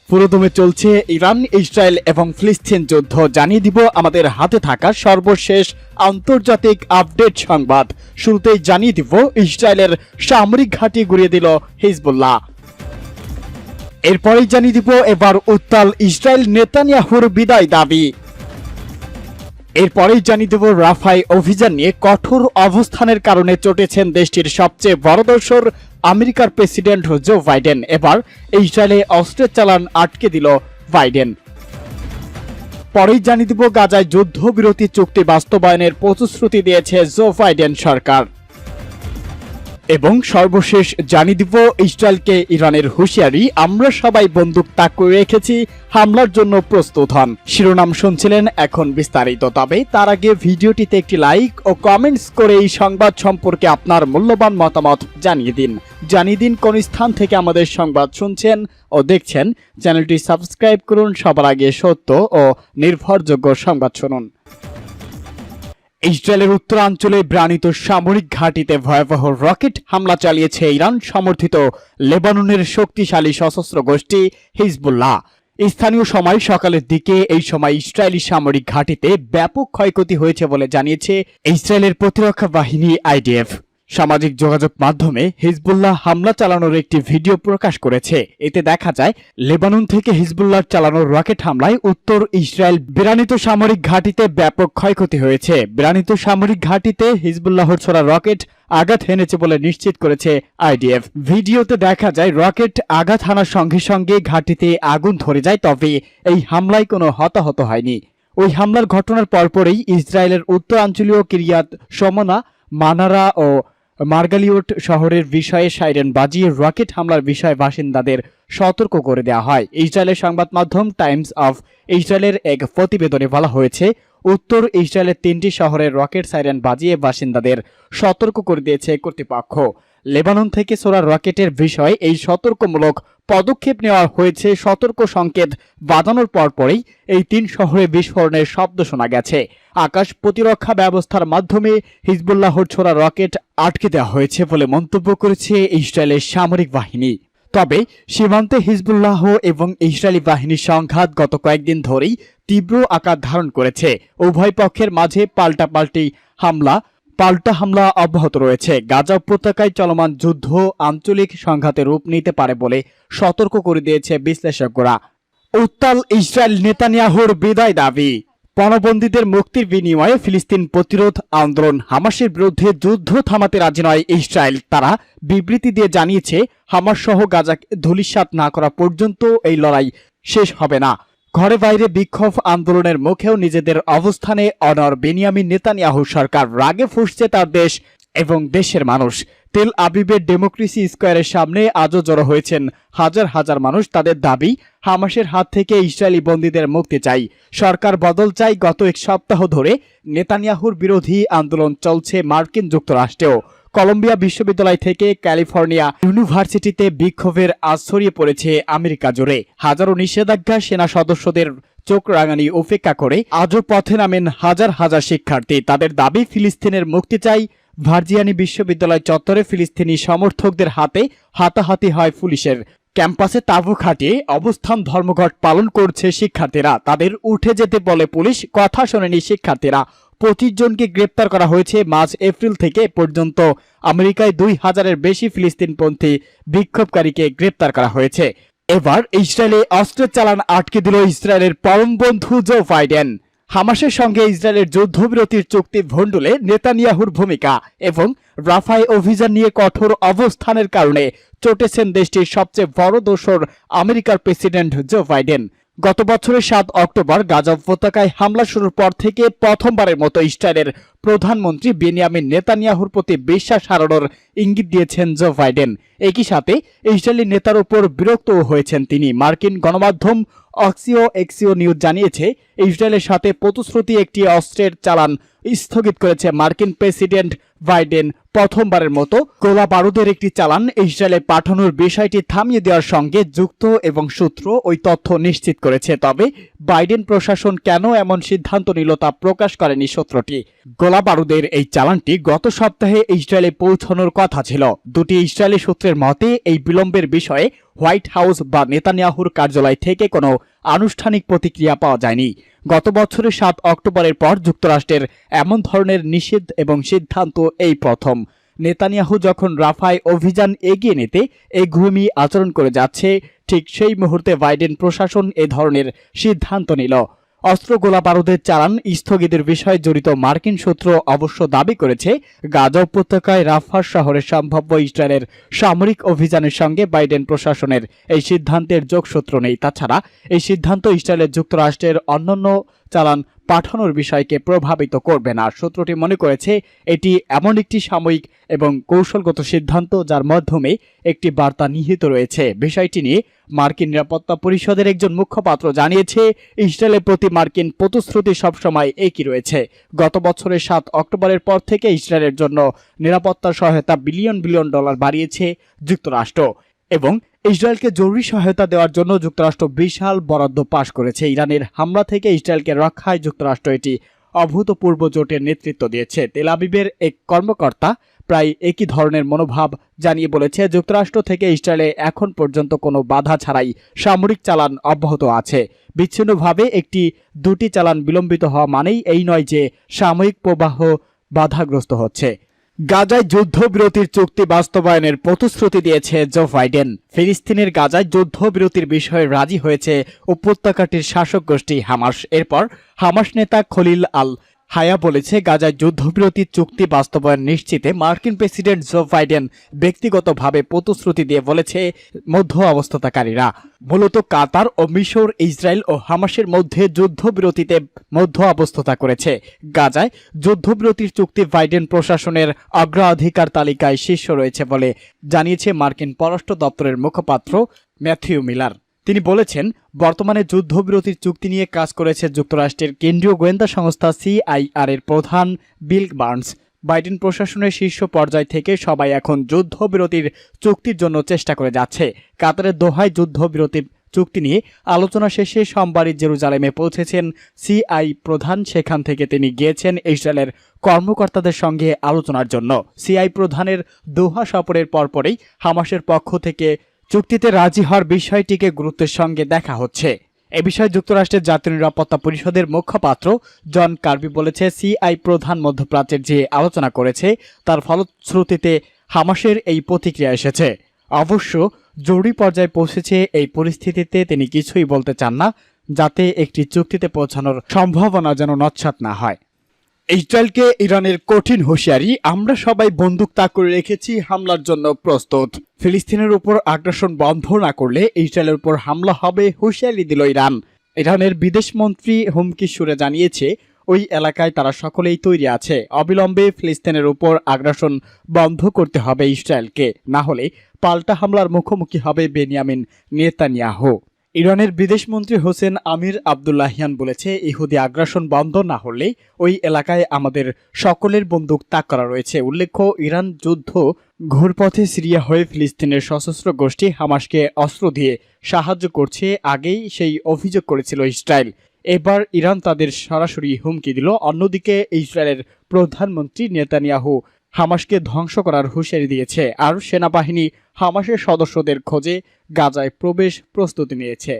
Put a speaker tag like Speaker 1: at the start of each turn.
Speaker 1: পুরোদমে চলছে Iran, Israel এবং ফিলিস্তিন যুদ্ধ। জানিয়ে দিব আমাদের হাতে থাকা সর্বশেষ আন্তর্জাতিক আপডেট সংবাদ। শুরুতেই জানিয়ে দিব ইসরায়েলের সামরিক ঘাঁটি গুঁড়িয়ে দিল হিজবুল্লাহ। এরপরেই জানিয়ে দিব এবার উত্তাল ইসরায়েল, নেতানিয়াহুর বিদায় দাবি। এরপরেই জানিয়ে দেব রাফায় অভিযান নিয়ে কঠোর অবস্থানের কারণে চটেছেন দেশটির সবচেয়ে বড় দোসর আমেরিকার প্রেসিডেন্ট জো বাইডেন। এবার ইসরায়েলে অস্ত্রের চালান আটকে দিল বাইডেন। পরেই জানিয়ে দেব গাজায় যুদ্ধবিরতি চুক্তি বাস্তবায়নের প্রতিশ্রুতি দিয়েছে জো বাইডেন সরকার। এবং সর্বশেষ জানিয়ে দিব ইসরায়েলকে ইরানের হুঁশিয়ারি, আমরা সবাই বন্দুক তাক করে রেখেছি, হামলার জন্য প্রস্তুত হন। শিরোনাম শুনছিলেন, এখন বিস্তারিত। তবে তার আগে ভিডিওটিতে একটি লাইক ও কমেন্টস করে এই সংবাদ সম্পর্কে আপনার মূল্যবান মতামত জানিয়ে দিন কোন স্থান থেকে আমাদের সংবাদ শুনছেন ও দেখছেন। চ্যানেলটি সাবস্ক্রাইব করুন সবার আগে সত্য ও নির্ভরযোগ্য সংবাদ শুনুন। ইসরায়েলের উত্তরাঞ্চলে ব্রানিত সামরিক ঘাঁটিতে ভয়াবহ রকেট হামলা চালিয়েছে ইরান সমর্থিত লেবাননের শক্তিশালী সশস্ত্র গোষ্ঠী হিজবুল্লাহ। স্থানীয় সময় সকালের দিকে এই সময় ইসরায়েলি সামরিক ঘাঁটিতে ব্যাপক ক্ষয়ক্ষতি হয়েছে বলে জানিয়েছে ইসরায়েলের প্রতিরক্ষা বাহিনী আইডিএফ। সামাজিক যোগাযোগ মাধ্যমে হিজবুল্লাহ হামলা চালানোর একটি ভিডিও প্রকাশ করেছে। এতে দেখা যায় লেবানন থেকে হিজবুল্লাহর চালানো রকেট হামলায় উত্তর ইসরায়েল বিরানিত সামরিক ঘাঁটিতে ব্যাপক ক্ষয়ক্ষতি হয়েছে। বিরানিত সামরিক ঘাঁটিতে হিজবুল্লাহর ছোড়া রকেট আঘাত হেনেছে বলে নিশ্চিত করেছে আইডিএফ। ভিডিওতে দেখা যায় রকেট আঘাত হানার সঙ্গে সঙ্গে ঘাঁটিতে আগুন ধরে যায়, তবে এই হামলায় কোনো হতাহত হয়নি। ওই হামলার ঘটনার পরপরই ইসরায়েলের উত্তরাঞ্চলীয় কিরিয়াত শমনা, মানারা ও মার্গালিওট শহরের বিষয়ে সাইরেন বাজিয়ে রকেট হামলার বিষয়ে বাসিন্দাদের সতর্ক করে দেওয়া হয়। ইসরায়েলের সংবাদ মাধ্যম টাইমস অফ ইসরায়েলের এক প্রতিবেদনে বলা হয়েছে, উত্তর ইসরায়েলের 3টি শহরের রকেট সাইরেন বাজিয়ে বাসিন্দাদের সতর্ক করে দিয়েছে কর্তৃপক্ষ। লেবানন থেকে ছোড়া রকেটের বিষয়ে এই সতর্কমূলক পদক্ষেপ নেওয়া হয়েছে। সতর্ক সংকেত বাজানোর পরপরই এই 3 শহরে বিস্ফোরণের শব্দ শোনা গেছে। আকাশ প্রতিরক্ষা ব্যবস্থার মাধ্যমে হিজবুল্লাহর ছোড়া রকেট আটকে দেওয়া হয়েছে বলে মন্তব্য করেছে ইসরায়েলের সামরিক বাহিনী। তবে সীমান্তে হিজবুল্লাহ এবং ইসরায়েলি বাহিনীর সংঘাত গত কয়েকদিন ধরেই তীব্র আকার ধারণ করেছে। উভয় পক্ষের মাঝে পাল্টা হামলা অব্যাহত রয়েছে। গাজা উপত্যকায় চলমান যুদ্ধ আঞ্চলিক সংঘাতে রূপ নিতে পারে বলে সতর্ক করে দিয়েছে বিশ্লেষকরা। উত্তাল ইসরায়েল, নেতানিয়াহুর বিদায় দাবি। পণবন্দীদের মুক্তির বিনিময়ে ফিলিস্তিন প্রতিরোধ আন্দোলন হামাসের বিরুদ্ধে যুদ্ধ থামাতে রাজি নয় ইসরায়েল। তারা বিবৃতি দিয়ে জানিয়েছে, হামাস সহ গাজাকে ধূলিসাৎ না করা পর্যন্ত এই লড়াই শেষ হবে না। ঘরে বাইরে বিক্ষোভ আন্দোলনের মুখেও নিজেদের অবস্থানে অনড় বেনিয়ামিন নেতানিয়াহু সরকার। রাগে ফুঁসছে তার দেশ এবং দেশের মানুষ। তেল আবিবের ডেমোক্রেসি স্কোয়ারের সামনে আজও জড়ো হয়েছেন হাজার হাজার মানুষ। তাদের দাবি, হামাসের হাত থেকে ইসরায়েলি বন্দীদের মুক্তি চাই, সরকার বদল চাই। গত 1 সপ্তাহ ধরে নেতানিয়াহুর বিরোধী আন্দোলন চলছে মার্কিন যুক্তরাষ্ট্রেও। কলম্বিয়া বিশ্ববিদ্যালয় থেকে ক্যালিফোর্নিয়া ইউনিভার্সিটিতে বিক্ষোভের আজ ছড়িয়ে পড়েছে আমেরিকা জুড়ে। হাজারো নিষেধাজ্ঞা, সেনা সদস্যদের চোখ রাঙানি উপেক্ষা করে আজও পথে নামেন হাজার হাজার শিক্ষার্থী। তাদের দাবি, ফিলিস্তিনের মুক্তি চাই। ভার্জিয়ানি বিশ্ববিদ্যালয় চত্বরে ফিলিস্তিনি সমর্থকদের হাতে হাতাহাতি হয় পুলিশের। ক্যাম্পাসে তাঁবু খাটিয়ে অবস্থান ধর্মঘট পালন করছে শিক্ষার্থীরা। তাদের উঠে যেতে বলে পুলিশ, কথা শোনেনি শিক্ষার্থীরা। 25 জনকে গ্রেপ্তার করা হয়েছে। মার্চ এপ্রিল থেকে পর্যন্ত আমেরিকায় 2000-এর বেশি ফিলিস্তিনপন্থী বিক্ষোভকারীকে গ্রেপ্তার করা হয়েছে। এবার ইসরায়েলে অস্ত্রের চালান আটকে দিল ইসরায়েলের পরম বন্ধু জো বাইডেন। হামাসের সঙ্গে ইসরায়েলের যুদ্ধবিরতির চুক্তি ভণ্ডুলে নেতানিয়াহুর ভূমিকা এবং রাফায় অভিযান নিয়ে কঠোর অবস্থানের কারণে চটেছেন দেশটির সবচেয়ে বড় দোসর আমেরিকার প্রেসিডেন্ট জো বাইডেন। গত বছরের 7 অক্টোবর গাজা উপত্যকায় হামলা শুরুর পর থেকে প্রথমবারের মতো ইসরায়েলের প্রধানমন্ত্রী বেনিয়ামিন নেতানিয়াহুর প্রতি বিশ্বাস হারানোর ইঙ্গিত দিয়েছেন জো বাইডেন। একই সাথে ইসরায়েলি নেতার উপর বিরক্তও হয়েছেন তিনি। মার্কিন গণমাধ্যম এক্সিও নিউজ জানিয়েছে, ইসরায়েলের সাথে প্রতিশ্রুতি একটি অস্ত্রের চালান স্থগিত করেছে মার্কিন প্রেসিডেন্ট বাইডেন। প্রথমবারের মতো গোলা বারুদের একটি চালান ইসরায়েলে পাঠানোর বিষয়টি থামিয়ে দেওয়ার সঙ্গে যুক্ত এবং সূত্র ওই তথ্য নিশ্চিত করেছে। তবে বাইডেন প্রশাসন কেন এমন সিদ্ধান্ত নিল তা প্রকাশ করেনি সূত্রটি। গোলা বারুদের এই চালানটি গত সপ্তাহে ইসরায়েলে পৌঁছানোর কথা ছিল। দুটি ইসরায়েলি সূত্রের মতে এই বিলম্বের বিষয়ে হোয়াইট হাউস বা নেতানিয়াহুর কার্যালয় থেকে কোনো আনুষ্ঠানিক প্রতিক্রিয়া পাওয়া যায়নি। গত বছরের 7 অক্টোবরের পর যুক্তরাষ্ট্রের এমন ধরনের নিষেধ এবং সিদ্ধান্ত এই প্রথম। নেতানিয়াহু যখন রাফায় অভিযান এগিয়ে নিতে একগুঁয়েমি আচরণ করে যাচ্ছে, ঠিক সেই মুহূর্তে বাইডেন প্রশাসন এ ধরনের সিদ্ধান্ত নিল। অস্ত্র গোলাবারুদের চালান স্থগিতের বিষয়ে জড়িত মার্কিন সূত্র অবশ্য দাবি করেছে, গাজা উপত্যকায় রাফা শহরের সম্ভাব্য ইসরায়েলের সামরিক অভিযানের সঙ্গে বাইডেন প্রশাসনের এই সিদ্ধান্তের যোগসূত্র নেই। তাছাড়া এই সিদ্ধান্ত ইসরায়েলের যুক্তরাষ্ট্রের অন্যান্য চালান পাঠানোর বিষয়কে প্রভাবিত করবে না। সূত্রটি মনে করেছে এটি এমন একটি সাময়িক এবং কৌশলগত সিদ্ধান্ত যার মাধ্যমে একটি বার্তা নিহিত রয়েছে। বিষয়টি নিয়ে মার্কিন নিরাপত্তা পরিষদের একজন মুখপাত্র জানিয়েছে, ইসরায়েলের প্রতি মার্কিন প্রতিশ্রুতি সবসময় একই রয়েছে। গত বছরের 7 অক্টোবরের পর থেকে ইসরায়েলের জন্য নিরাপত্তা সহায়তা বিলিয়ন বিলিয়ন ডলার বাড়িয়েছে যুক্তরাষ্ট্র এবং ইসরায়েলকে জরুরি সহায়তা দেওয়ার জন্য যুক্তরাষ্ট্র বিশাল বরাদ্দ পাশ করেছে। ইরানের হামলা থেকে ইসরায়েলকে রক্ষায় যুক্তরাষ্ট্র এটি অভূতপূর্ব জোটের নেতৃত্ব দিয়েছে। তেল আবিবের এক কর্মকর্তা প্রায় একই ধরনের মনোভাব জানিয়ে বলেছে, যুক্তরাষ্ট্র থেকে ইসরায়েলে এখন পর্যন্ত কোনো বাধা ছাড়াই সামরিক চালান অব্যাহত আছে। বিচ্ছিন্নভাবে দুটি চালান বিলম্বিত হওয়া মানেই এই নয় যে সাময়িক প্রবাহ বাধাগ্রস্ত হচ্ছে। গাজায় যুদ্ধবিরতির চুক্তি বাস্তবায়নের প্রতিশ্রুতি দিয়েছে জো বাইডেন। ফিলিস্তিনের গাজায় যুদ্ধবিরতির বিষয়ে রাজি হয়েছে উপত্যকাটির শাসক গোষ্ঠী হামাস। এরপর হামাস নেতা খলিল আল হায়া বলেছে, গাজায় যুদ্ধবিরতির চুক্তি বাস্তবায়ন নিশ্চিতে মার্কিন প্রেসিডেন্ট জো বাইডেন ব্যক্তিগতভাবে প্রতিশ্রুতি দিয়ে বলেছে, মধ্য অবস্থাকারীরা মূলত কাতার ও মিশর, ইসরায়েল ও হামাসের মধ্যে যুদ্ধবিরতিতে মধ্য অবস্থা করেছে। গাজায় যুদ্ধবিরতির চুক্তি বাইডেন প্রশাসনের অগ্রাধিকার তালিকায় শীর্ষ রয়েছে বলে জানিয়েছে মার্কিন পররাষ্ট্র দপ্তরের মুখপাত্র ম্যাথিউ মিলার। তিনি বলেছেন, বর্তমানে যুদ্ধবিরতির চুক্তি নিয়ে কাজ করেছে যুক্তরাষ্ট্রের কেন্দ্রীয় গোয়েন্দা সংস্থা সিআইআর এর প্রধান বিল বার্নস। বাইডেন প্রশাসনের শীর্ষ পর্যায় থেকে সবাই এখন যুদ্ধবিরতির চুক্তির জন্য চেষ্টা করে যাচ্ছে। কাতারের দোহায় যুদ্ধবিরতির চুক্তি নিয়ে আলোচনা শেষে সোমবারই জেরুজালেমে পৌঁছেছেন সিআই প্রধান। সেখান থেকে তিনি গিয়েছেন ইসরায়েলের কর্মকর্তাদের সঙ্গে আলোচনার জন্য। সিআই প্রধানের দোহা সফরের পরপরই হামাসের পক্ষ থেকে চুক্তিতে রাজি হওয়ার বিষয়টিকে গুরুত্বের সঙ্গে দেখা হচ্ছে। এ বিষয়ে যুক্তরাষ্ট্রের জাতীয় নিরাপত্তা পরিষদের মুখপাত্র জন কার্বি বলেছে, সিআই প্রধান মধ্যপ্রাচ্যের যে আলোচনা করেছে তার ফলশ্রুতিতে হামাসের এই প্রতিক্রিয়া এসেছে। অবশ্য জরুরি পর্যায়ে পৌঁছেছে এই পরিস্থিতিতে তিনি কিছুই বলতে চান না, যাতে একটি চুক্তিতে পৌঁছানোর সম্ভাবনা যেন নস্যাৎ না হয়। ইসরায়েলকে ইরানের কঠিন হুঁশিয়ারি, আমরা সবাই বন্দুক তাক করে রেখেছি, হামলার জন্য প্রস্তুত। ফিলিস্তিনের উপর আগ্রাসন বন্ধ না করলে ইসরায়েলের উপর হামলা হবে, হুঁশিয়ারি দিল ইরান। ইরানের বিদেশমন্ত্রী হুমকি সুরে জানিয়েছে, ওই এলাকায় তারা সকলেই তৈরি আছে। অবিলম্বে ফিলিস্তিনের উপর আগ্রাসন বন্ধ করতে হবে ইসরায়েলকে, না হলে পাল্টা হামলার মুখোমুখি হবে বেনিয়ামিন নেতানিয়াহু। ইরানের বিদেশমন্ত্রী হোসেন আমির আবদুল্লাহিয়ান বলেছে, ইহুদি আগ্রাসন বন্ধ না হলে ওই এলাকায় আমাদের সকলের বন্দুক তাক করা রয়েছে। উল্লেখ্য, ইরান যুদ্ধ ঘুরপথে সিরিয়া হয়ে ফিলিস্তিনের সশস্ত্র গোষ্ঠী হামাসকে অস্ত্র দিয়ে সাহায্য করছে, আগেই সেই অভিযোগ করেছিল ইসরায়েল। এবার ইরান তাদের সরাসরি হুমকি দিল। অন্যদিকে ইসরায়েলের প্রধানমন্ত্রী নেতানিয়াহু হামাসকে ধ্বংস করার হুঁশিয়ারি দিয়েছে, আর সেনাবাহিনী হামাসের সদস্যদের খোঁজে গাজায় প্রবেশ প্রস্তুতি নিয়েছে।